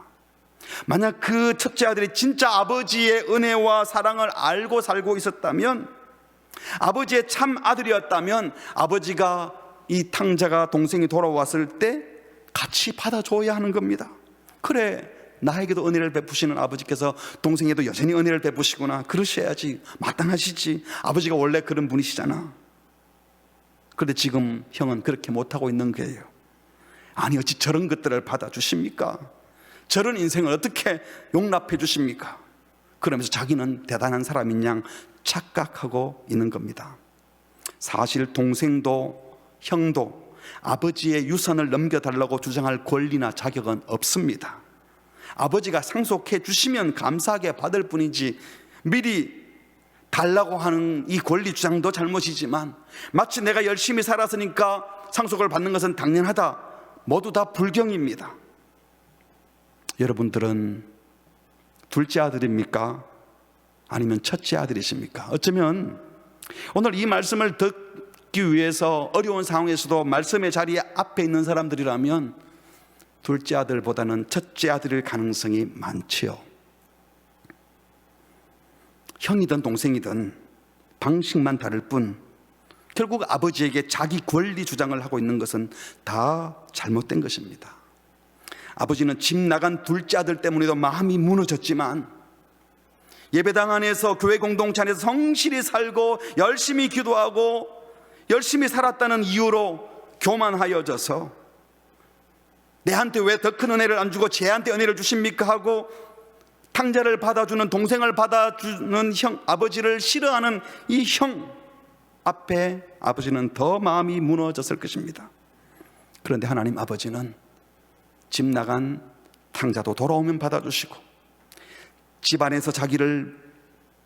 만약 그 첫째 아들이 진짜 아버지의 은혜와 사랑을 알고 살고 있었다면, 아버지의 참 아들이었다면 아버지가 이 탕자가 동생이 돌아왔을 때 같이 받아줘야 하는 겁니다. 그래, 나에게도 은혜를 베푸시는 아버지께서 동생에도 여전히 은혜를 베푸시구나, 그러셔야지, 마땅하시지, 아버지가 원래 그런 분이시잖아. 그런데 지금 형은 그렇게 못하고 있는 거예요. 아니, 어찌 저런 것들을 받아주십니까? 저런 인생을 어떻게 용납해 주십니까? 그러면서 자기는 대단한 사람인 양 착각하고 있는 겁니다. 사실 동생도 형도 아버지의 유산을 넘겨달라고 주장할 권리나 자격은 없습니다. 아버지가 상속해 주시면 감사하게 받을 뿐이지 미리 달라고 하는 이 권리 주장도 잘못이지만, 마치 내가 열심히 살았으니까 상속을 받는 것은 당연하다, 모두 다 불경입니다. 여러분들은 둘째 아들입니까? 아니면 첫째 아들이십니까? 어쩌면 오늘 이 말씀을 듣기 위해서 어려운 상황에서도 말씀의 자리에 앞에 있는 사람들이라면 둘째 아들보다는 첫째 아들일 가능성이 많지요. 형이든 동생이든 방식만 다를 뿐 결국 아버지에게 자기 권리 주장을 하고 있는 것은 다 잘못된 것입니다. 아버지는 집 나간 둘째 아들 때문에도 마음이 무너졌지만 예배당 안에서, 교회 공동체 안에서 성실히 살고 열심히 기도하고 열심히 살았다는 이유로 교만하여져서 내한테 왜 더 큰 은혜를 안 주고 쟤한테 은혜를 주십니까 하고 탕자를 받아주는, 동생을 받아주는 아버지를 싫어하는 이 형 앞에 아버지는 더 마음이 무너졌을 것입니다. 그런데 하나님 아버지는 집 나간 탕자도 돌아오면 받아주시고, 집안에서 자기를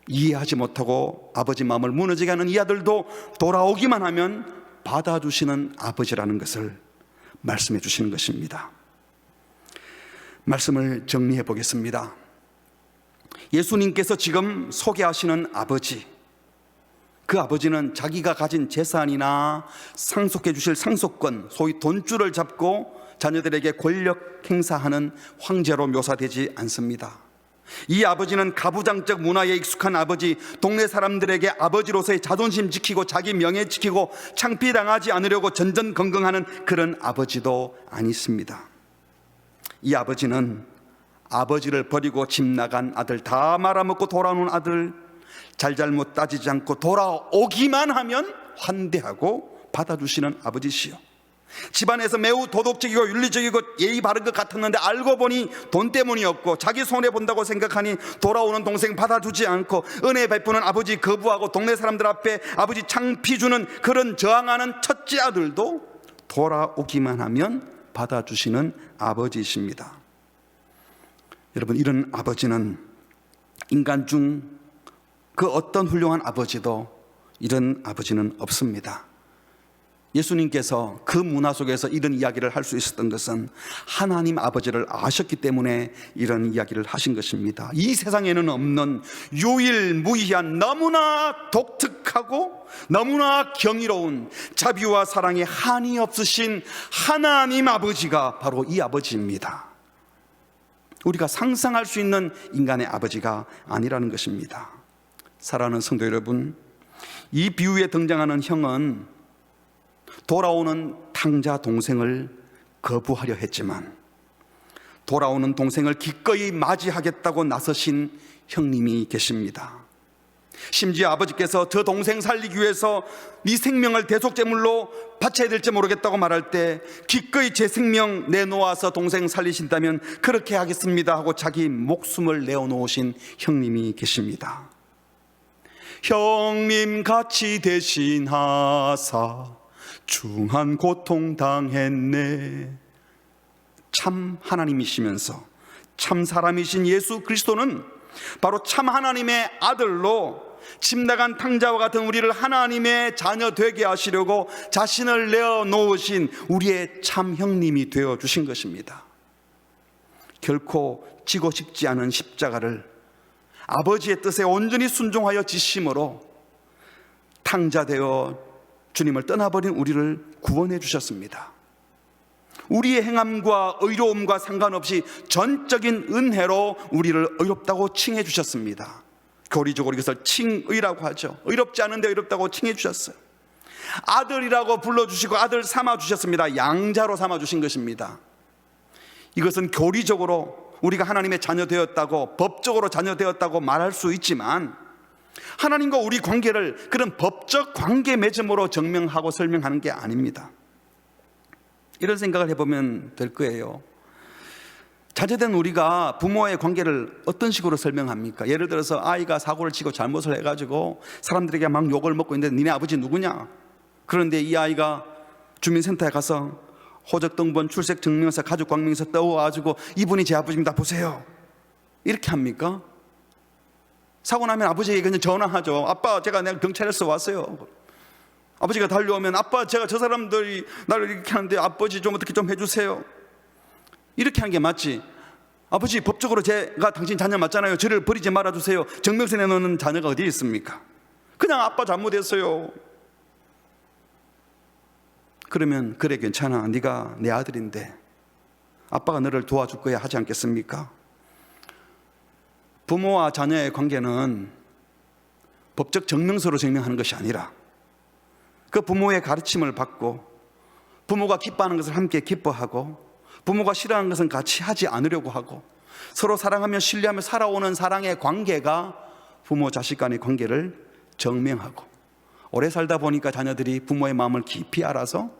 이해하지 못하고 아버지 마음을 무너지게 하는 이 아들도 돌아오기만 하면 받아주시는 아버지라는 것을 말씀해 주시는 것입니다. 말씀을 정리해 보겠습니다. 예수님께서 지금 소개하시는 아버지, 그 아버지는 자기가 가진 재산이나 상속해 주실 상속권, 소위 돈줄을 잡고 자녀들에게 권력 행사하는 황제로 묘사되지 않습니다. 이 아버지는 가부장적 문화에 익숙한 아버지, 동네 사람들에게 아버지로서의 자존심 지키고 자기 명예 지키고 창피당하지 않으려고 전전긍긍하는 그런 아버지도 아니십니다. 이 아버지는 아버지를 버리고 집 나간 아들, 다 말아먹고 돌아오는 아들, 잘잘못 따지지 않고 돌아오기만 하면 환대하고 받아주시는 아버지시요, 집안에서 매우 도덕적이고 윤리적이고 예의 바른 것 같았는데 알고 보니 돈 때문이었고 자기 손해본다고 생각하니 돌아오는 동생 받아주지 않고 은혜 베푸는 아버지 거부하고 동네 사람들 앞에 아버지 창피 주는 그런 저항하는 첫째 아들도 돌아오기만 하면 받아주시는 아버지이십니다. 여러분, 이런 아버지는 인간 중 그 어떤 훌륭한 아버지도 이런 아버지는 없습니다. 예수님께서 그 문화 속에서 이런 이야기를 할 수 있었던 것은 하나님 아버지를 아셨기 때문에 이런 이야기를 하신 것입니다. 이 세상에는 없는 유일무이한 너무나 독특하고 너무나 경이로운 자비와 사랑에 한이 없으신 하나님 아버지가 바로 이 아버지입니다. 우리가 상상할 수 있는 인간의 아버지가 아니라는 것입니다. 사랑하는 성도 여러분, 이 비유에 등장하는 형은 돌아오는 탕자 동생을 거부하려 했지만 돌아오는 동생을 기꺼이 맞이하겠다고 나서신 형님이 계십니다. 심지어 아버지께서 저 동생 살리기 위해서 네 생명을 대속제물로 바쳐야 될지 모르겠다고 말할 때 기꺼이 제 생명 내놓아서 동생 살리신다면 그렇게 하겠습니다 하고 자기 목숨을 내어놓으신 형님이 계십니다. 형님 같이 대신하사 중한 고통 당했네. 참 하나님이시면서 참 사람이신 예수 그리스도는 바로 참 하나님의 아들로 집 나간 탕자와 같은 우리를 하나님의 자녀 되게 하시려고 자신을 내어놓으신 우리의 참 형님이 되어주신 것입니다. 결코 지고 싶지 않은 십자가를 아버지의 뜻에 온전히 순종하여 지심으로 탕자 되어 주님을 떠나버린 우리를 구원해 주셨습니다. 우리의 행함과 의로움과 상관없이 전적인 은혜로 우리를 의롭다고 칭해 주셨습니다. 교리적으로 이것을 칭의라고 하죠. 의롭지 않은데 의롭다고 칭해 주셨어요. 아들이라고 불러주시고 아들 삼아 주셨습니다. 양자로 삼아 주신 것입니다. 이것은 교리적으로 우리가 하나님의 자녀 되었다고, 법적으로 자녀 되었다고 말할 수 있지만 하나님과 우리 관계를 그런 법적 관계 맺음으로 증명하고 설명하는 게 아닙니다. 이런 생각을 해보면 될 거예요. 자제된 우리가 부모와의 관계를 어떤 식으로 설명합니까? 예를 들어서 아이가 사고를 치고 잘못을 해가지고 사람들에게 막 욕을 먹고 있는데 니네 아버지 누구냐? 그런데 이 아이가 주민센터에 가서 호적등본, 출생증명서, 가족관명서 떠와가지고 이분이 제 아버지입니다 보세요, 이렇게 합니까? 사고 나면 아버지에게 그냥 전화하죠. 아빠, 내가 경찰에서 왔어요. 아버지가 달려오면 아빠, 제가 저 사람들이 나를 이렇게 하는데 아버지 좀 어떻게 좀 해주세요, 이렇게 하는 게 맞지. 아버지, 법적으로 제가 당신 자녀 맞잖아요. 저를 버리지 말아주세요. 증명서 내놓는 자녀가 어디 있습니까? 그냥 아빠 잘못했어요. 그러면 그래, 괜찮아, 네가 내 아들인데 아빠가 너를 도와줄 거야 하지 않겠습니까? 부모와 자녀의 관계는 법적 증명서로 증명하는 것이 아니라 그 부모의 가르침을 받고 부모가 기뻐하는 것을 함께 기뻐하고 부모가 싫어하는 것은 같이 하지 않으려고 하고 서로 사랑하며 신뢰하며 살아오는 사랑의 관계가 부모 자식 간의 관계를 정명하고, 오래 살다 보니까 자녀들이 부모의 마음을 깊이 알아서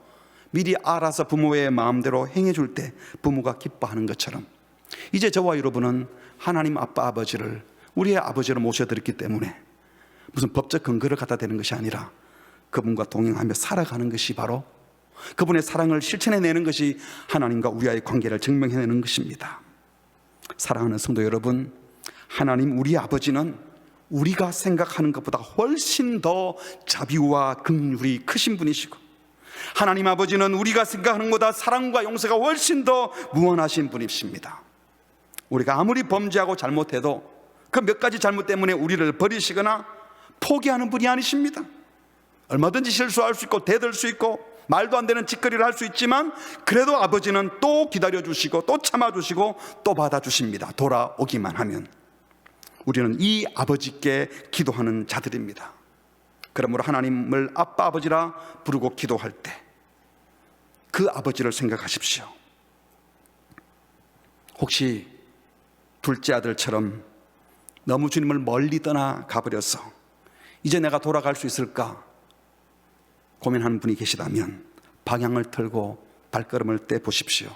미리 알아서 부모의 마음대로 행해줄 때 부모가 기뻐하는 것처럼, 이제 저와 여러분은 하나님 아빠 아버지를 우리의 아버지로 모셔드렸기 때문에 무슨 법적 근거를 갖다 대는 것이 아니라 그분과 동행하며 살아가는 것이 바로 그분의 사랑을 실천해내는 것이 하나님과 우리와의 관계를 증명해내는 것입니다. 사랑하는 성도 여러분, 하나님 우리 아버지는 우리가 생각하는 것보다 훨씬 더 자비와 긍휼이 크신 분이시고, 하나님 아버지는 우리가 생각하는 것보다 사랑과 용서가 훨씬 더 무한하신 분이십니다. 우리가 아무리 범죄하고 잘못해도 그 몇 가지 잘못 때문에 우리를 버리시거나 포기하는 분이 아니십니다. 얼마든지 실수할 수 있고 대들 수 있고 말도 안 되는 짓거리를 할 수 있지만 그래도 아버지는 또 기다려주시고 또 참아주시고 또 받아주십니다. 돌아오기만 하면. 우리는 이 아버지께 기도하는 자들입니다. 그러므로 하나님을 아빠 아버지라 부르고 기도할 때 그 아버지를 생각하십시오. 혹시 둘째 아들처럼 너무 주님을 멀리 떠나 가버려서 이제 내가 돌아갈 수 있을까 고민하는 분이 계시다면 방향을 틀고 발걸음을 떼 보십시오.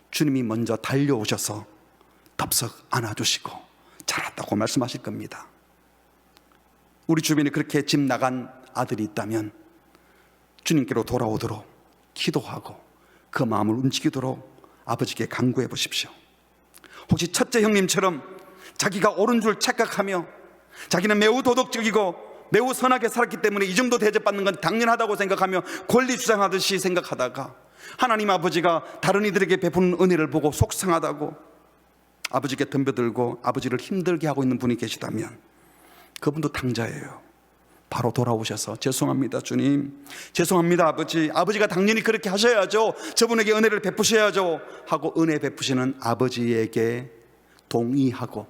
주님이 먼저 달려오셔서 덥석 안아주시고 잘했다고 말씀하실 겁니다. 우리 주변에 그렇게 집 나간 아들이 있다면 주님께로 돌아오도록 기도하고 그 마음을 움직이도록 아버지께 간구해 보십시오. 혹시 첫째 형님처럼 자기가 옳은 줄 착각하며 자기는 매우 도덕적이고 매우 선하게 살았기 때문에 이 정도 대접받는 건 당연하다고 생각하며 권리 주장하듯이 생각하다가 하나님 아버지가 다른 이들에게 베푸는 은혜를 보고 속상하다고 아버지께 덤벼들고 아버지를 힘들게 하고 있는 분이 계시다면 그분도 탕자예요. 바로 돌아오셔서 죄송합니다 주님, 죄송합니다 아버지, 아버지가 당연히 그렇게 하셔야죠, 저분에게 은혜를 베푸셔야죠 하고 은혜 베푸시는 아버지에게 동의하고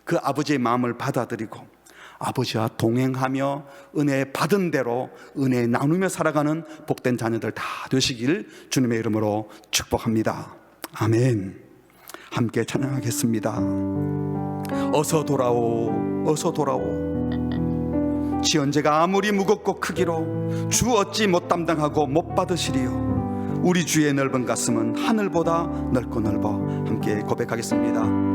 그 아버지의 마음을 받아들이고 아버지와 동행하며 은혜 받은 대로 은혜 나누며 살아가는 복된 자녀들 다 되시길 주님의 이름으로 축복합니다. 아멘. 함께 찬양하겠습니다. 어서 돌아오, 어서 돌아오. 지언제가 아무리 무겁고 크기로 주 어찌 못 담당하고 못 받으시리요. 우리 주의 넓은 가슴은 하늘보다 넓고 넓어. 함께 고백하겠습니다.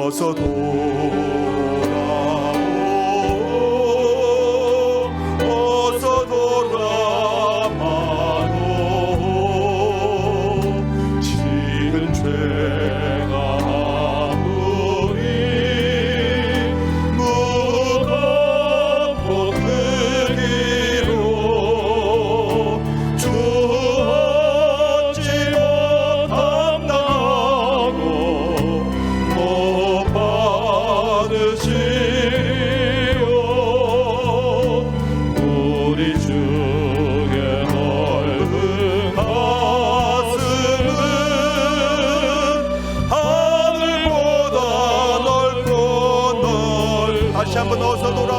어서 돌아오, 어서 돌아와도 지은 죄가 아무리 무겁고 크기로 주 어찌 못 담당하고 못 받으시오. 우리 주의 넓은 가슴은 하늘보다 넓고 다시 한번 어서 돌아오,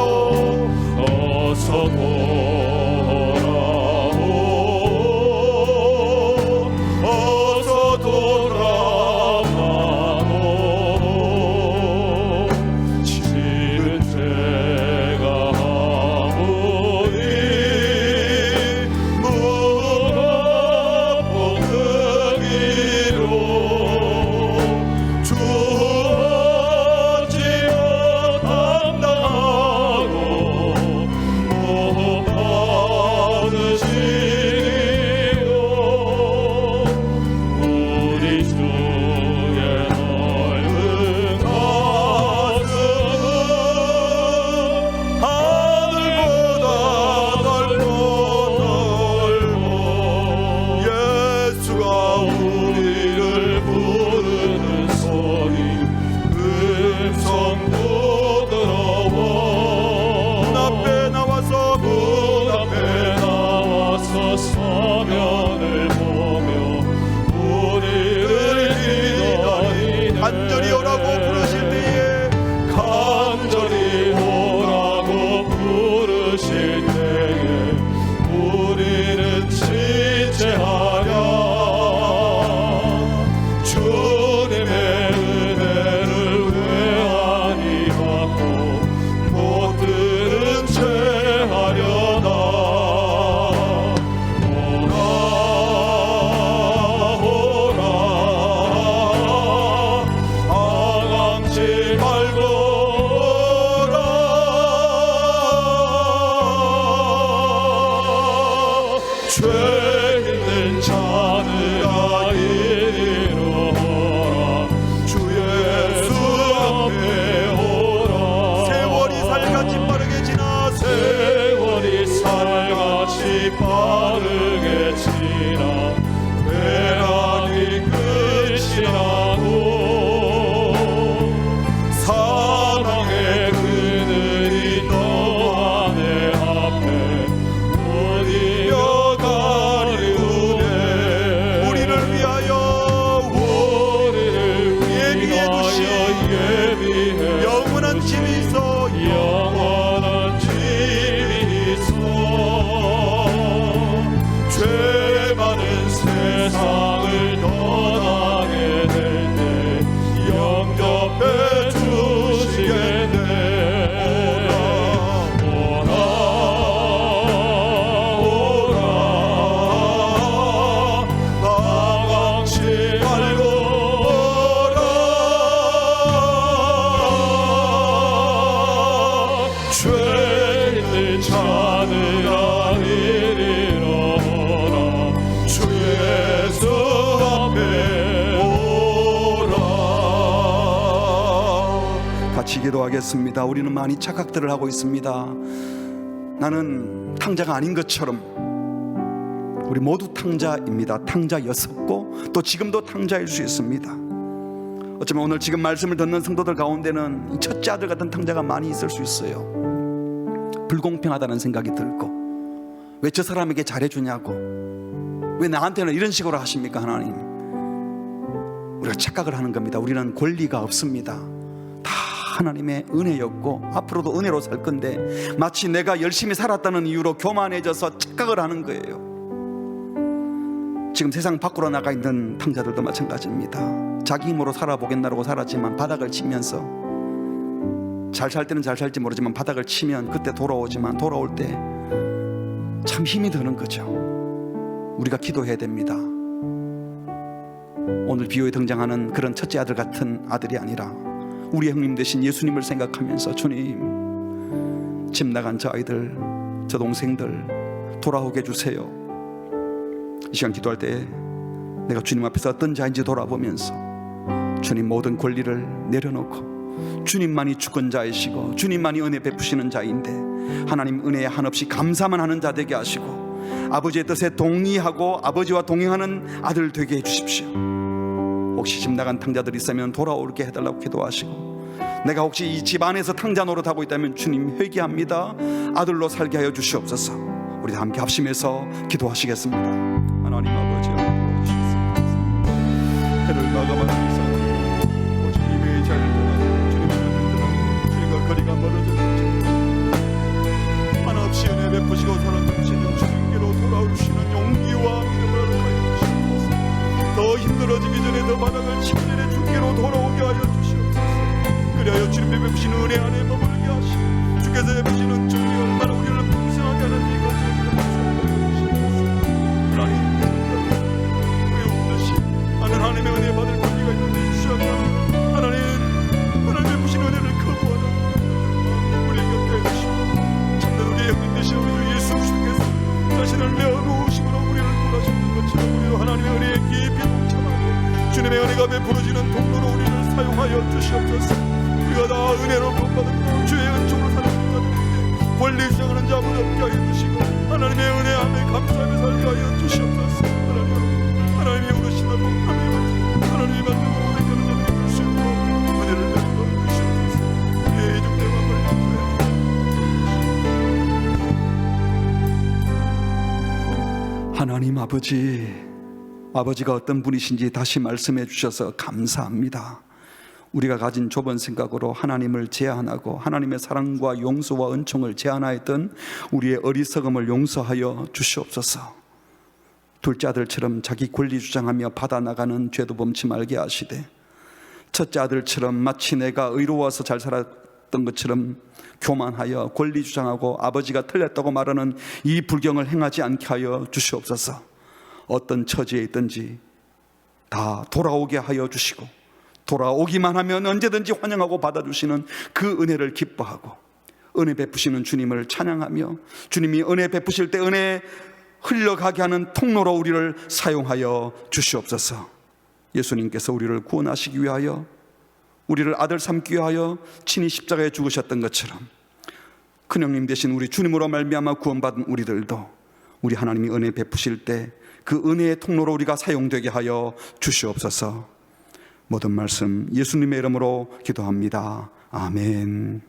어서 돌아오, 어서 돌아와도 지은 죄가 아무리 무겁고 크기로 주 어찌 못 담당하고 못 주게 위해 영원한 집이서 영원한 집이서 죄 많은 세상을 떠나게 될 때 영접해 주시겠네. 죄를 찾으라 이르러라 주 예수 앞에 오라. 같이 기도하겠습니다. 우리는 많이 착각들을 하고 있습니다. 나는 탕자가 아닌 것처럼. 우리 모두 탕자입니다. 탕자였었고 또 지금도 탕자일 수 있습니다. 어쩌면 오늘 지금 말씀을 듣는 성도들 가운데는 첫째 아들 같은 탕자가 많이 있을 수 있어요. 불공평하다는 생각이 들고, 왜 저 사람에게 잘해주냐고, 왜 나한테는 이런 식으로 하십니까 하나님. 우리가 착각을 하는 겁니다. 우리는 권리가 없습니다. 다 하나님의 은혜였고 앞으로도 은혜로 살 건데, 마치 내가 열심히 살았다는 이유로 교만해져서 착각을 하는 거예요. 지금 세상 밖으로 나가 있는 탕자들도 마찬가지입니다. 자기 힘으로 살아보겠나라고 살았지만 바닥을 치면서, 잘 살 때는 잘 살지 모르지만 바닥을 치면 그때 돌아오지만 돌아올 때 참 힘이 드는 거죠. 우리가 기도해야 됩니다. 오늘 비유에 등장하는 그런 첫째 아들 같은 아들이 아니라 우리의 형님 되신 예수님을 생각하면서, 주님, 집 나간 저 아이들, 저 동생들 돌아오게 해주세요. 이 시간 기도할 때 내가 주님 앞에서 어떤 자인지 돌아보면서 주님 모든 권리를 내려놓고, 주님만이 주권자이시고 주님만이 은혜 베푸시는 자인데 하나님 은혜에 한없이 감사만 하는 자 되게 하시고, 아버지의 뜻에 동의하고 아버지와 동행하는 아들 되게 해주십시오. 혹시 집 나간 탕자들 있으면 돌아오게 해달라고 기도하시고, 내가 혹시 이 집 안에서 탕자 노릇하고 있다면 주님 회개합니다. 아들로 살게 하여 주시옵소서. 우리 다 함께 합심해서 기도하시겠습니다. 하나님 아버지, 도와주시옵소서. 해를 마감하는 이상 오직 이외의 자를 떠나고 주님을 떠나고 주님과 거리가 멀어졌는 한없이 은혜 베푸시고 사랑 베푸시는 주님께로 돌아오시는 용기와 믿음을 허락하여 주시옵소서. 더 힘들어지기 전에, 더 바닥을 치기 전에 주께로 돌아오게 하여 주시옵소서. 그리하여 주님의 베푸시는 은혜 안에 머물게 하시고, 주께서 베푸시는 주님이 얼마나 우리를 풍성하게 하는지 이것을 하나님, 우리 없듯이 나는 하나님의 은혜 받을 권리가 있는데 주시옵소서. 하나님 베푸신 은혜를 거부하는 우리 곁에 해주시고, 참된 우리의 형님 되신 우리 주 예수 그리스도께서 자신을 내어놓으심으로 우리를 구하셨던 것처럼 우리도 하나님의 은혜에 깊이 동참하고 주님의 은혜가 베풀어지는 통로로 우리를 사용하여 주시옵소서. 우리가 다 은혜로 구원받았고 주의 은총으로 사는 자들인데 권리 주장하는 자분 없게 하여 주시고, 하나님의 은혜 안에 감사하며 살게 하여 주시옵소서. 하나님이 오르시다고 하나님이 만든 모든 자들에게 주시고 은혜를 베풀어 주시옵소서. 우리의 이중대 마음을 인도해 하나님 아버지가 어떤 분이신지 다시 말씀해 주셔서 감사합니다. 우리가 가진 좁은 생각으로 하나님을 제한하고 하나님의 사랑과 용서와 은총을 제한하였던 우리의 어리석음을 용서하여 주시옵소서. 둘째 아들처럼 자기 권리 주장하며 받아나가는 죄도 범치 말게 하시되, 첫째 아들처럼 마치 내가 의로워서 잘 살았던 것처럼 교만하여 권리 주장하고 아버지가 틀렸다고 말하는 이 불경을 행하지 않게 하여 주시옵소서. 어떤 처지에 있든지 다 돌아오게 하여 주시고, 돌아오기만 하면 언제든지 환영하고 받아주시는 그 은혜를 기뻐하고, 은혜 베푸시는 주님을 찬양하며 주님이 은혜 베푸실 때 은혜 흘러가게 하는 통로로 우리를 사용하여 주시옵소서. 예수님께서 우리를 구원하시기 위하여, 우리를 아들 삼기 위하여 친히 십자가에 죽으셨던 것처럼 큰형님 되신 우리 주님으로 말미암아 구원받은 우리들도 우리 하나님이 은혜 베푸실 때 그 은혜의 통로로 우리가 사용되게 하여 주시옵소서. 모든 말씀 예수님의 이름으로 기도합니다. 아멘.